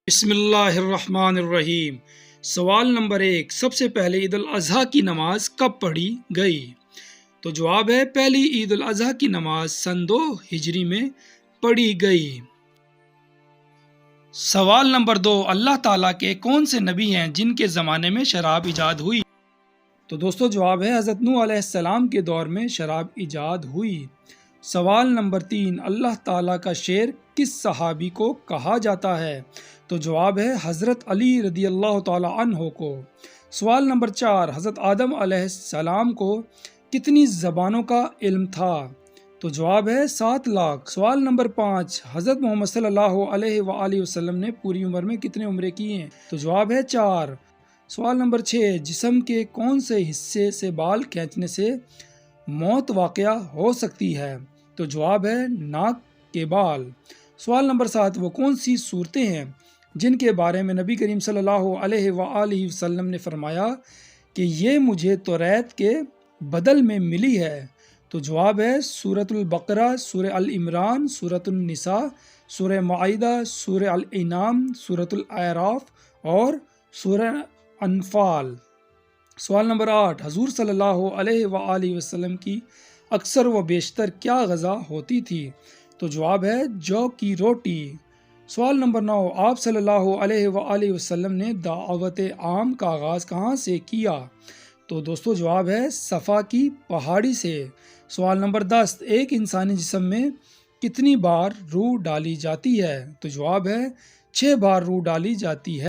بسم اللہ الرحمن الرحیم۔ سوال نمبر 1، سب سے پہلے عید الاضحیٰ کی نماز کب پڑھی گئی؟ تو جواب ہے پہلی عید الاضحیٰ کی نماز سن 2 ہجری میں پڑھی گئی۔ سوال نمبر 2، اللہ تعالیٰ کے کون سے نبی ہیں جن کے زمانے میں شراب ایجاد ہوئی؟ تو دوستو جواب ہے حضرت نوح علیہ السلام کے دور میں شراب ایجاد ہوئی۔ سوال نمبر 3، اللہ تعالیٰ کا شیر کس صحابی کو کہا جاتا ہے؟ تو جواب ہے حضرت علی رضی اللہ تعالی عنہ کو۔ سوال نمبر 4، حضرت آدم علیہ السلام کو کتنی زبانوں کا علم تھا؟ تو جواب ہے 7 لاکھ۔ سوال نمبر 5، حضرت محمد صلی اللہ علیہ وآلہ وسلم نے پوری عمر میں کتنے عمرے کی ہیں؟ تو جواب ہے 4۔ سوال نمبر 6، جسم کے کون سے حصے سے بال کھینچنے سے موت واقع ہو سکتی ہے؟ تو جواب ہے ناک کے بال۔ سوال نمبر 7، وہ کون سی صورتیں ہیں جن کے بارے میں نبی کریم صلی اللہ علیہ وآلہ وسلم نے فرمایا کہ یہ مجھے توریت کے بدل میں ملی ہے؟ تو جواب ہے سورۃ البقرہ، سورہ العمران، سورۃ النساء، سورہ معاہدہ، سورہ الانعام، سورۃ الاعراف اور سورہ انفال۔ سوال نمبر 8، حضور صلی اللہ علیہ وآلہ وسلم کی اکثر و بیشتر کیا غذا ہوتی تھی؟ تو جواب ہے جو کی روٹی۔ سوال نمبر 9، آپ صلی اللہ علیہ وآلہ وسلم نے دعوت عام کا آغاز کہاں سے کیا؟ تو دوستو جواب ہے صفا کی پہاڑی سے۔ سوال نمبر 10، ایک انسانی جسم میں کتنی بار روح ڈالی جاتی ہے؟ تو جواب ہے 6 بار روح ڈالی جاتی ہے۔